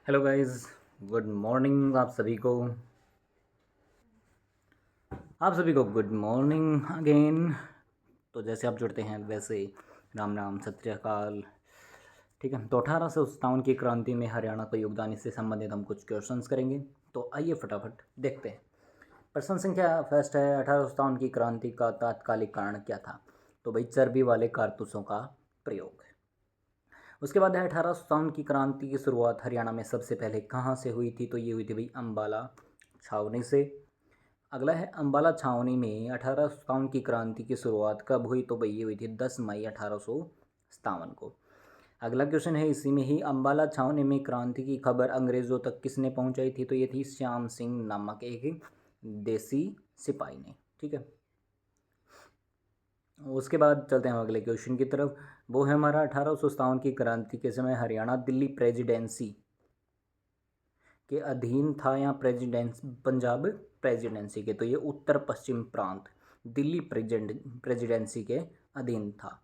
Hello guys, good morning आप सभी को गुड मॉर्निंग अगेन। तो जैसे आप जुड़ते हैं वैसे राम राम सत श्री अकाल। ठीक है, तो 1857 की क्रांति में हरियाणा का योगदान इससे संबंधित हम कुछ क्वेश्चंस करेंगे। तो आइए फटाफट देखते हैं। प्रश्न संख्या फर्स्ट है, 1857 की क्रांति का तात्कालिक कारण क्या था? तो भाई चर्बी वाले कारतूसों का प्रयोग। उसके बाद है 1857 की क्रांति की शुरुआत हरियाणा में सबसे पहले कहाँ से हुई थी? तो ये हुई थी भाई अम्बाला छावनी से। अगला है अम्बाला छावनी में 1857 की क्रांति की शुरुआत कब हुई? तो भाई ये हुई थी 10 मई 1857 को। अगला क्वेश्चन है इसी में ही, अम्बाला छावनी में क्रांति की खबर अंग्रेज़ों तक किसने पहुंचाई थी? तो ये थी श्याम सिंह नामक एक देसी सिपाही ने। ठीक है, उसके बाद चलते हैं अगले क्वेश्चन की तरफ। वो है हमारा 1857 की क्रांति के समय हरियाणा दिल्ली प्रेसिडेंसी के अधीन था या पंजाब प्रेसिडेंसी के? तो ये उत्तर पश्चिम प्रांत दिल्ली प्रेसिडेंसी के अधीन था।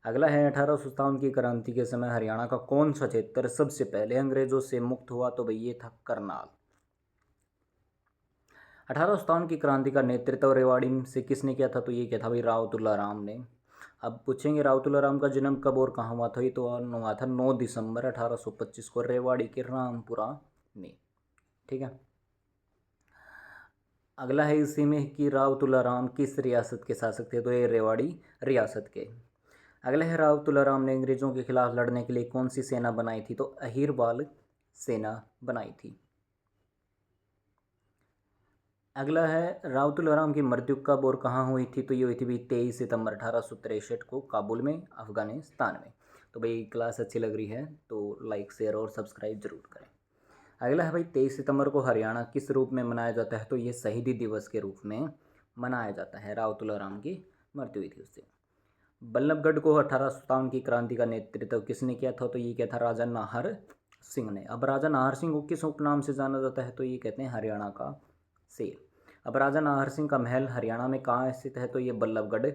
अगला है 1857 की क्रांति के समय हरियाणा का कौन सा क्षेत्र सबसे पहले अंग्रेजों से मुक्त हुआ? तो भाई ये था करनाल। 1857 की क्रांति का नेतृत्व रेवाड़ी से किसने किया था? तो ये क्या था भाई? राव तुलाराम ने। अब पूछेंगे राव तुलाराम का जन्म कब और कहाँ हुआ था? ये तो हुआ था 9 दिसंबर 1825 को रेवाड़ी के रामपुरा में। ठीक है, अगला है इसी में कि राव तुलाराम किस रियासत के शासक थे? तो ये रेवाड़ी रियासत के। अगला है राव तुलाराम ने अंग्रेजों के खिलाफ लड़ने के लिए कौन सी सेना बनाई थी? तो अहिरवाल सेना बनाई थी। अगला है राव तुलाराम की मृत्यु कब और कहाँ हुई थी? तो ये हुई थी भाई 23 सितंबर 1863 को काबुल में, अफगानिस्तान में। तो भाई क्लास अच्छी लग रही है तो लाइक शेयर और सब्सक्राइब जरूर करें। अगला है भाई 23 सितंबर को हरियाणा किस रूप में मनाया जाता है? तो ये शहीदी दिवस के रूप में मनाया जाता है। राव तुलाराम की मृत्यु हुई थी उससे। बल्लभगढ़ को 1857 की क्रांति का नेतृत्व किसने किया था? तो ये क्या था? राजा नाहर सिंह ने। अब राजा नाहर सिंह को किस उपनाम से जाना जाता है? तो ये कहते हैं हरियाणा का शेर। अब राजा नाहर सिंह का महल हरियाणा में कहाँ स्थित है? तो ये बल्लभगढ़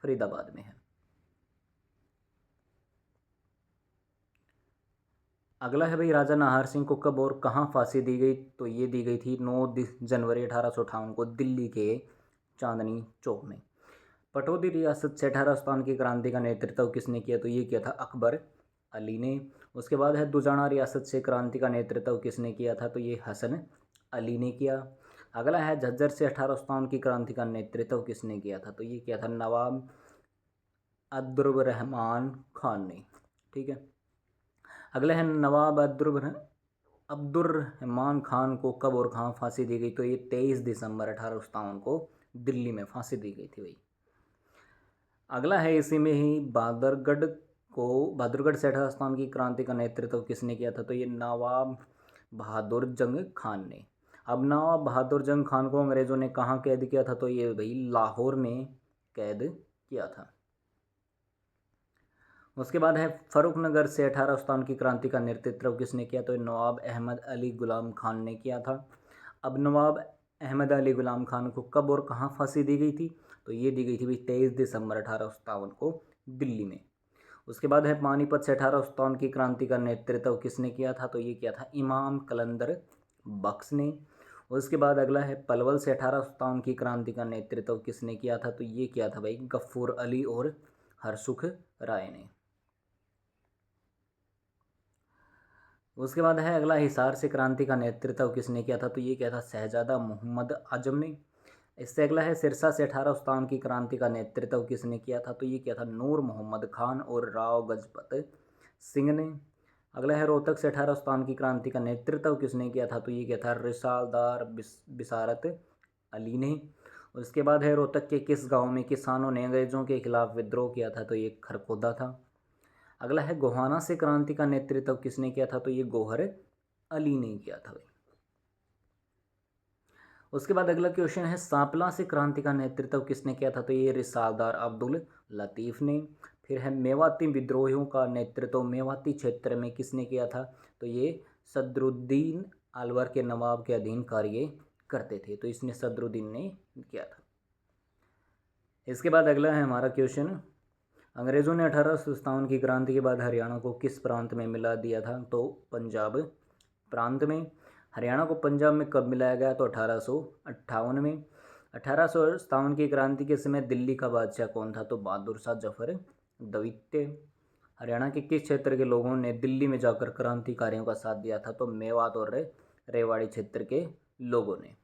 फरीदाबाद में है। अगला है भाई राजा नाहर सिंह को कब और कहाँ फांसी दी गई? तो ये दी गई थी 9 जनवरी 1858 को दिल्ली के चांदनी चौक में। पटौदी रियासत से 1857 की क्रांति का नेतृत्व किसने किया? तो ये किया था अकबर अली ने। उसके बाद है दुजाना रियासत से क्रांति का नेतृत्व किसने किया था? तो ये हसन अली ने किया। अगला है झज्जर से 1857 की क्रांति का नेतृत्व किसने किया था? तो ये किया था नवाब अब्दुर्रहमान खान ने। ठीक है, अगला है नवाब अब्दुर्रहमान खान को कब और कहाँ फांसी दी गई? तो ये 23 दिसंबर 1857 को दिल्ली में फांसी दी गई थी भाई। अगला है इसी में ही बहादुरगढ़ से 1857 की क्रांति का नेतृत्व किसने किया था? तो ये नवाब बहादुर जंग खान ने। अब नवाब बहादुर जंग खान को अंग्रेज़ों ने कहाँ कैद किया था? तो ये भाई लाहौर में कैद किया था। उसके बाद है फरुखनगर से 1857 की क्रांति का नेतृत्व किसने किया? तो नवाब अहमद अली गुलाम खान ने किया था। अब नवाब अहमद अली गुलाम खान को कब और कहाँ फांसी दी गई थी? तो ये दी गई थी भाई 23 दिसंबर 1857 को दिल्ली में। उसके बाद है पानीपत से 1857 की क्रांति का नेतृत्व किसने किया था? तो ये किया था इमाम कलंदर बख्श ने। उसके बाद अगला है पलवल से 1857 की क्रांति का नेतृत्व किसने किया था? तो ये किया था भाई गफ्फूर अली और हरसुख राय ने। उसके बाद है अगला हिसार से क्रांति का नेतृत्व किसने किया था? तो ये किया था शहजादा मोहम्मद आजम ने। इससे अगला है सिरसा से 1857 की क्रांति का नेतृत्व किसने किया था? तो ये किया था नूर मोहम्मद खान और राव गजपत सिंह ने। अगला है रोहतक से 1857 की क्रांति का नेतृत्व किसने किया था? तो ये किया था रिसालदार बिसारत अली ने। उसके बाद है रोहतक के किस गांव में किसानों ने अंग्रेजों के खिलाफ विद्रोह किया था? तो ये खरखोदा था। अगला है गोहाना से क्रांति का नेतृत्व किसने किया था? तो ये गौहर अली ने किया था भाई। उसके बाद अगला क्वेश्चन है सांपला से क्रांति का नेतृत्व किसने किया था? तो ये रिसालदार अब्दुल लतीफ़ ने। फिर है मेवाती विद्रोहियों का नेतृत्व मेवाती क्षेत्र में किसने किया था? तो ये सदरुद्दीन अलवर के नवाब के अधीन कार्य करते थे, तो इसने सदरुद्दीन ने किया था। इसके बाद अगला है हमारा क्वेश्चन, अंग्रेज़ों ने 1857 की क्रांति के बाद हरियाणा को किस प्रांत में मिला दिया था? तो पंजाब प्रांत में। हरियाणा को पंजाब में कब मिलाया गया? तो 1858 में। 1857 की क्रांति के समय दिल्ली का बादशाह कौन था? तो बहादुर शाह जफर द्वितीय। हरियाणा के किस क्षेत्र के लोगों ने दिल्ली में जाकर क्रांतिकारियों का साथ दिया था? तो मेवात और रेवाड़ी क्षेत्र के लोगों ने।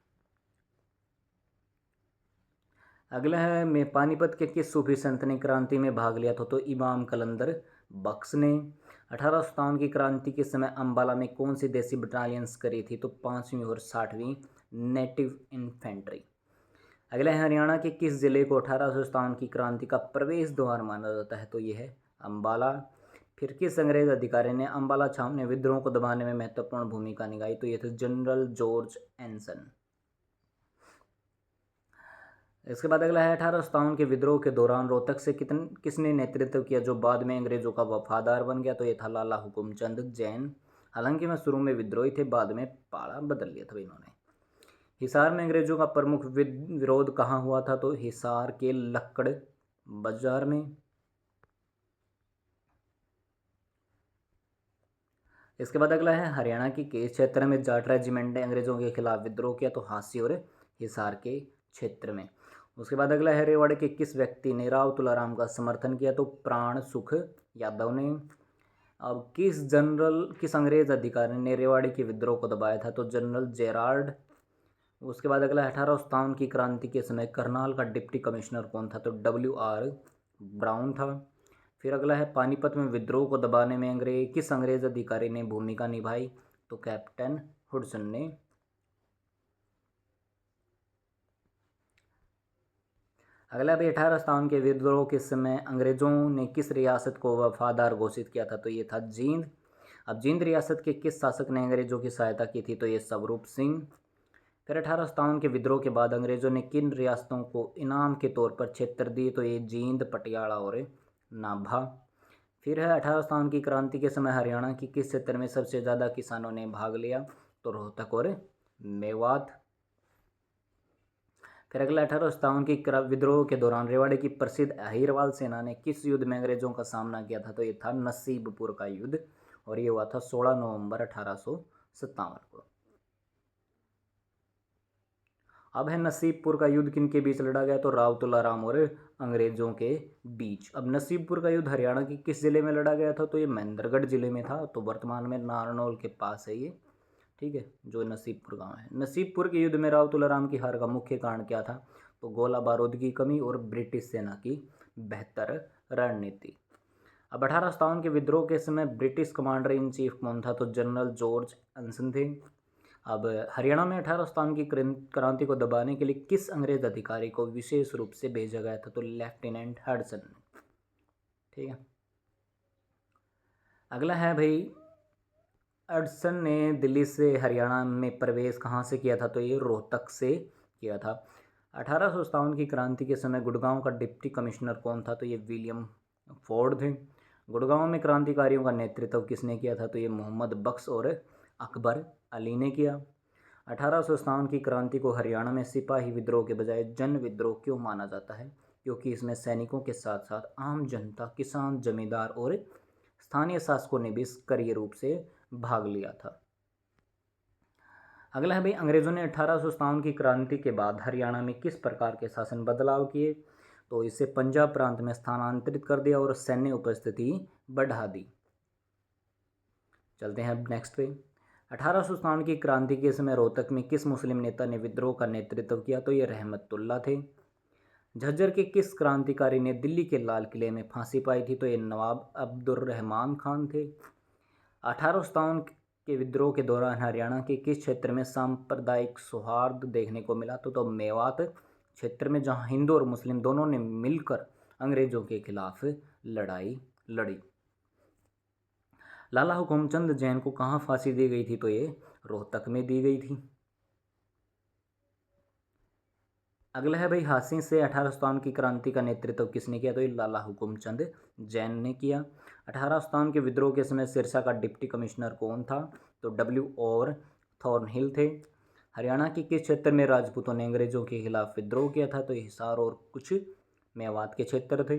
अगला है, मैं पानीपत के किस सूफी संत ने क्रांति में भाग लिया था? तो इमाम कलंदर बख्श ने। 1857 की क्रांति के समय अंबाला में कौन सी देसी बटालियंस करी थी? तो 5वीं और 60वीं नेटिव इन्फेंट्री। अगला है, हरियाणा के किस जिले को 1857 की क्रांति का प्रवेश द्वार माना जाता है? तो ये है अंबाला। फिर किस अंग्रेज अधिकारी ने अंबाला छावनी विद्रोह को दबाने में महत्वपूर्ण भूमिका निभाई? तो ये थे जनरल जॉर्ज एनसन। इसके बाद अगला है, 1857 के विद्रोह के दौरान रोहतक से किसने नेतृत्व किया जो बाद में अंग्रेजों का वफादार बन गया? तो ये था लाला हुकुमचंद जैन। हालांकि वह शुरू में विद्रोही थे, बाद में पाड़ा बदल लिया था इन्होंने। हिसार में अंग्रेजों का प्रमुख विरोध कहाँ हुआ था? तो हिसार के लक्कड़ बाजार में। इसके बाद अगला है, हरियाणा की किस क्षेत्र में जाट रेजिमेंट ने अंग्रेजों के खिलाफ विद्रोह किया? तो हांसी और हिसार के क्षेत्र में। उसके बाद अगला है, रेवाड़ी के किस व्यक्ति ने राव तुलाराम का समर्थन किया? तो प्राण सुख यादव ने। अब किस अंग्रेज अधिकारी ने रेवाड़ी के विद्रोह को दबाया था? तो जनरल जेरार्ड। उसके बाद अगला 1857 की क्रांति के समय करनाल का डिप्टी कमिश्नर कौन था? तो WR ब्राउन था। फिर अगला है, पानीपत में विद्रोह को दबाने में किस अंग्रेज अधिकारी ने भूमिका निभाई? तो कैप्टन हुडसन ने। अगला भी, 1857 के विद्रोह के समय अंग्रेजों ने किस रियासत को वफादार घोषित किया था? तो ये था जींद। अब जींद रियासत के किस शासक ने अंग्रेजों की सहायता की थी? तो ये स्वरूप सिंह। फिर 1857 के विद्रोह के बाद अंग्रेजों ने किन रियासतों को इनाम के तौर पर क्षेत्र दिए? तो ये जींद, पटियाला और नाभा। फिर है, 1857 की क्रांति के समय हरियाणा की किस क्षेत्र में सबसे ज़्यादा किसानों ने भाग लिया? तो रोहतक और मेवात। फिर अगला, 1857 की विद्रोह के दौरान रेवाड़ी की प्रसिद्ध अहिरवाल सेना ने किस युद्ध में अंग्रेजों का सामना किया था? तो ये था नसीबपुर का युद्ध, और ये हुआ था 16 नवंबर 1857 को। अब है, नसीबपुर का युद्ध किन के बीच लड़ा गया? तो राव तुलाराम और अंग्रेजों के बीच। अब नसीबपुर का युद्ध हरियाणा के किस जिले में लड़ा गया था? तो ये महेंद्रगढ़ जिले में था, तो वर्तमान में नारनौल के पास है ये। ठीक है, जो नसीबपुर गांव है। नसीबपुर के युद्ध में राव तुलाराम की हार का मुख्य कारण क्या था? तो गोला बारूद की कमी और ब्रिटिश सेना की बेहतर रणनीति। अब 1857 के विद्रोह के समय ब्रिटिश कमांडर इन चीफ कौन था? तो जनरल जॉर्ज एनसन थे। अब हरियाणा में 1857 की क्रांति को दबाने के लिए किस अंग्रेज अधिकारी को विशेष रूप से भेजा गया था? तो लेफ्टिनेंट हडसन। ठीक है, अगला है भाई, हडसन ने दिल्ली से हरियाणा में प्रवेश कहाँ से किया था? तो ये रोहतक से किया था। 1857 की क्रांति के समय गुड़गांव का डिप्टी कमिश्नर कौन था? तो ये विलियम फोर्ड थे। गुड़गांव में क्रांतिकारियों का नेतृत्व किसने किया था? तो ये मोहम्मद बख्श और अकबर अली ने किया। 1857 की क्रांति को हरियाणा में सिपाही विद्रोह के बजाय जन विद्रोह क्यों माना जाता है? क्योंकि इसमें सैनिकों के साथ साथ आम जनता, किसान, जमींदार और स्थानीय शासकों ने भी सक्रिय रूप से भाग लिया था। अगला है भाई, अंग्रेजों ने 1857 की क्रांति के बाद हरियाणा में किस प्रकार के शासन बदलाव किए? तो इसे पंजाब प्रांत में स्थानांतरित कर दिया और सैन्य उपस्थिति बढ़ा दी। चलते हैं अब नेक्स्ट पे। 1857 की क्रांति के समय रोहतक में किस मुस्लिम नेता ने विद्रोह का नेतृत्व किया? तो ये रहमतुल्ला थे। झज्जर के किस क्रांतिकारी ने दिल्ली के लाल किले में फांसी पाई थी? तो ये नवाब अब्दुर्रहमान खान थे। 1857 के विद्रोह के दौरान हरियाणा के किस क्षेत्र में सांप्रदायिक सौहार्द देखने को मिला? तो मेवात क्षेत्र में, जहां हिंदू और मुस्लिम दोनों ने मिलकर अंग्रेजों के खिलाफ लड़ाई लड़ी। लाला हुकुमचंद जैन को कहाँ फांसी दी गई थी? तो ये रोहतक में दी गई थी। अगला है भाई, हांसी से 1857 की क्रांति का नेतृत्व किसने किया? तो ये लाला हुकुमचंद जैन ने किया। 1857 के विद्रोह के समय सिरसा का डिप्टी कमिश्नर कौन था? तो WR थॉर्नहिल थे। हरियाणा के किस क्षेत्र में राजपूतों ने अंग्रेजों के खिलाफ विद्रोह किया था? तो हिसार और कुछ मेवात के क्षेत्र थे।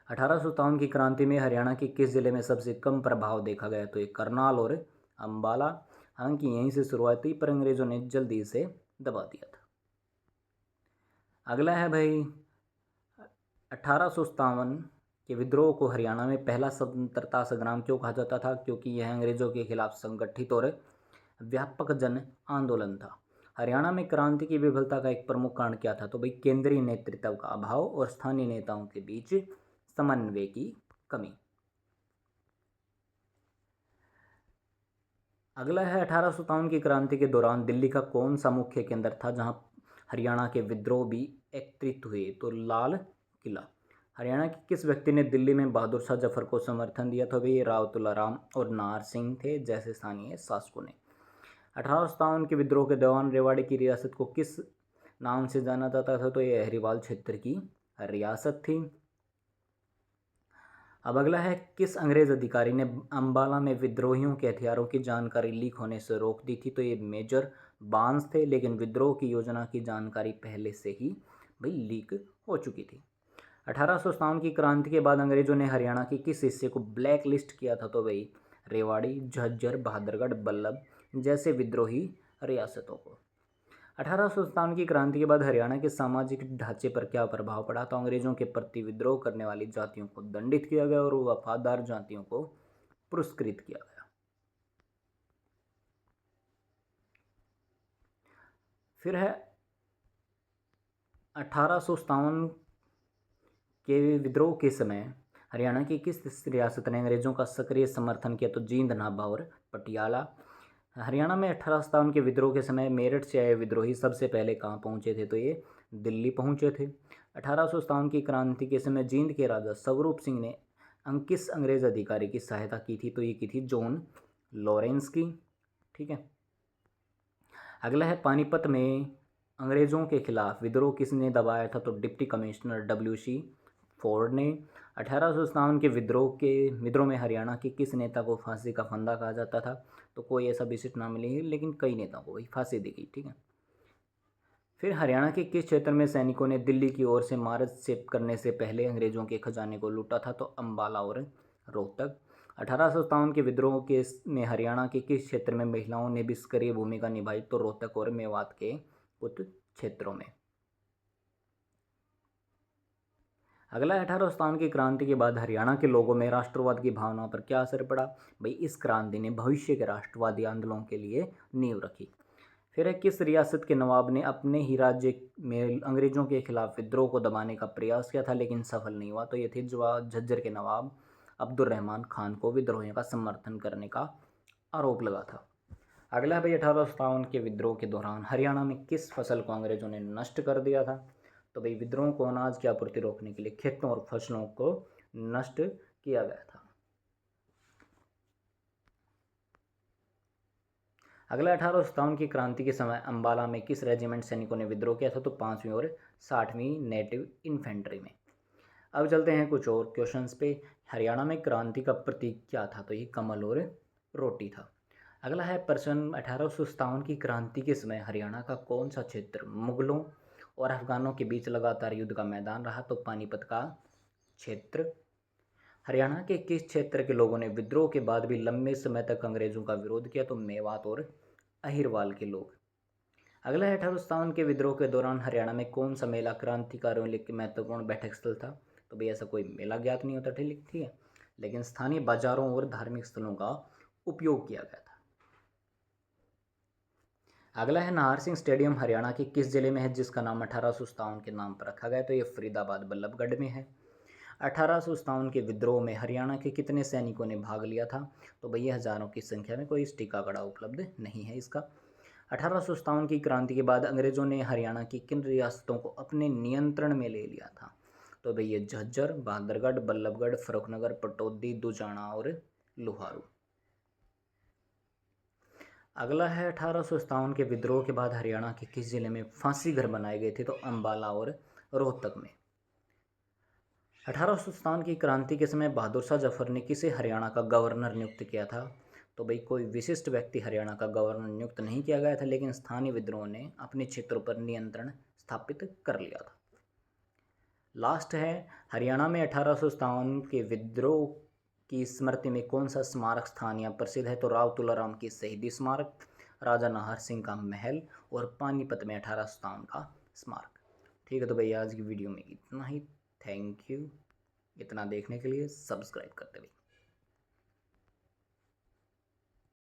1857 की क्रांति में हरियाणा के किस जिले में सबसे कम प्रभाव देखा गया? तो ये करनाल और अम्बाला। हालांकि यहीं से शुरुआत हुई पर अंग्रेज़ों ने जल्दी इसे दबा दिया था। अगला है भाई 1857 के विद्रोह को हरियाणा में पहला स्वतंत्रता संग्राम क्यों कहा जाता था? क्योंकि यह अंग्रेज़ों के खिलाफ संगठित और व्यापक जन आंदोलन था। हरियाणा में क्रांति की विफलता का एक प्रमुख कारण क्या था? तो भाई केंद्रीय नेतृत्व का अभाव और स्थानीय नेताओं के बीच समन्वय की कमी। अगला है 1857 की क्रांति के दौरान दिल्ली का कौन सा मुख्य केंद्र था जहां हरियाणा के विद्रोह भी एकत्रित हुए? तो लाल किला। हरियाणा के किस व्यक्ति ने दिल्ली में बहादुर शाह जफर को समर्थन दिया था? भाई राव तुलाराम और नाहर सिंह थे जैसे स्थानीय शासकों ने। 1857 के विद्रोह के दौरान रेवाड़ी की रियासत को किस नाम से जाना जाता था? तो ये अहिरवाल क्षेत्र की रियासत थी। अब अगला है किस अंग्रेज अधिकारी ने अम्बाला में विद्रोहियों के हथियारों की जानकारी लीक होने से रोक दी थी? तो ये मेजर बार्न्स थे, लेकिन विद्रोह की योजना की जानकारी पहले से ही भाई लीक हो चुकी थी। 1857 की क्रांति के बाद अंग्रेजों ने हरियाणा के किस हिस्से को ब्लैक लिस्ट किया था? तो भाई रेवाड़ी, झज्जर, बहादुरगढ़, बल्लभ जैसे विद्रोही रियासतों को। 1857 की क्रांति के बाद हरियाणा के सामाजिक ढांचे पर क्या प्रभाव पड़ा? तो अंग्रेजों के प्रति विद्रोह करने वाली जातियों को दंडित किया गया और वफादार जातियों को पुरस्कृत किया गया। फिर है 1857 के विद्रोह के समय हरियाणा की किस रियासत ने अंग्रेजों का सक्रिय समर्थन किया? तो जींद, नाभा और पटियाला। हरियाणा में 1857 के विद्रोह के समय मेरठ से आए विद्रोही सबसे पहले कहाँ पहुँचे थे? तो ये दिल्ली पहुँचे थे। 1857 की क्रांति के समय जींद के राजा स्वरूप सिंह ने किस अंग्रेज अधिकारी की सहायता की थी? तो ये की थी जॉन लॉरेंस की। ठीक है। अगला है पानीपत में अंग्रेजों के खिलाफ विद्रोह किसने दबाया था? तो डिप्टी कमिश्नर WC फोर्ड ने। 1857 के विद्रोह में हरियाणा के किस नेता को फांसी का फंदा कहा जाता था? तो कोई ऐसा विशिष्ट नाम नहीं है, लेकिन कई नेताओं को भाई फांसी दी गई। ठीक है। फिर हरियाणा के किस क्षेत्र में सैनिकों ने दिल्ली की ओर से मार्च करने से पहले अंग्रेजों के खजाने को लूटा था? तो अम्बाला और रोहतक। 1857 के विद्रोह के में हरियाणा के किस क्षेत्र में महिलाओं ने भी सक्रिय भूमिका निभाई? तो रोहतक और मेवात के कुछ क्षेत्रों में। अगला 1857 की क्रांति के बाद हरियाणा के लोगों में राष्ट्रवाद की भावना पर क्या असर पड़ा? भाई इस क्रांति ने भविष्य के राष्ट्रवादी आंदोलनों के लिए नींव रखी। फिर है किस रियासत के नवाब ने अपने ही राज्य में अंग्रेजों के खिलाफ विद्रोह को दबाने का प्रयास किया था लेकिन सफल नहीं हुआ? तो ये थे झज्जर के नवाब अब्दुर्रहमान खान को विद्रोहियों का समर्थन करने का आरोप लगा था। अगला भाई 1857 के विद्रोह के दौरान हरियाणा में किस फसल को अंग्रेजों ने नष्ट कर दिया था? तो भाई विद्रोह को अनाज की आपूर्ति रोकने के लिए खेतों और फसलों को नष्ट किया गया था। अगला 1857 की क्रांति के समय अम्बाला में किस रेजिमेंट सैनिकों ने विद्रोह किया था? तो 5वीं और 60वीं नेटिव इन्फेंट्री में। अब चलते हैं कुछ और क्वेश्चंस पे। हरियाणा में क्रांति का प्रतीक क्या था? तो ये कमल और रोटी था। अगला है प्रश्न 1857 की क्रांति के समय हरियाणा का कौन सा क्षेत्र मुगलों और अफगानों के बीच लगातार युद्ध का मैदान रहा? तो पानीपत का क्षेत्र। हरियाणा के किस क्षेत्र के लोगों ने विद्रोह के बाद भी लंबे समय तक अंग्रेजों का विरोध किया? तो मेवात और अहिरवाल के लोग। अगला है 1857 के विद्रोह के दौरान हरियाणा में कौन सा मेला क्रांतिकारियों के महत्वपूर्ण बैठक स्थल था? तो भाई ऐसा कोई मेला ज्ञात नहीं होता, ठीक है, लेकिन स्थानीय बाजारों और धार्मिक स्थलों का उपयोग किया गया था। अगला है नाहर सिंह स्टेडियम हरियाणा के किस जिले में है जिसका नाम 1857 के नाम पर रखा गया? तो ये फरीदाबाद बल्लभगढ़ में है। 1857 के विद्रोह में हरियाणा के कितने सैनिकों ने भाग लिया था? तो भैया हजारों की संख्या में, कोई टीका आंकड़ा उपलब्ध नहीं है इसका। 1857 की क्रांति के बाद अंग्रेजों ने हरियाणा की किन रियासतों को अपने नियंत्रण में ले लिया था? तो भैया झज्जर, बहादुरगढ़, बल्लभगढ़, फर्रुखनगर, पटौदी, दुजाना और लोहारू। अगला है 1857 के विद्रोह के बाद हरियाणा के किस जिले में फांसी घर बनाए गए थे? तो अम्बाला और रोहतक में। 1857 की क्रांति के समय बहादुर शाह जफर ने किसे हरियाणा का गवर्नर नियुक्त किया था? तो भाई कोई विशिष्ट व्यक्ति हरियाणा का गवर्नर नियुक्त नहीं किया गया था, लेकिन स्थानीय विद्रोह ने अपने क्षेत्रों पर नियंत्रण स्थापित कर लिया था। लास्ट है हरियाणा में 1857 के विद्रोह की स्मृति में कौन सा स्मारक स्थान यहाँ प्रसिद्ध है? तो राव तुलाराम की शहीदी स्मारक, राजा नाहर सिंह का महल और पानीपत में 1857 का स्मारक। ठीक है, तो भैया आज की वीडियो में इतना ही। थैंक यू इतना देखने के लिए। सब्सक्राइब करते रहिए।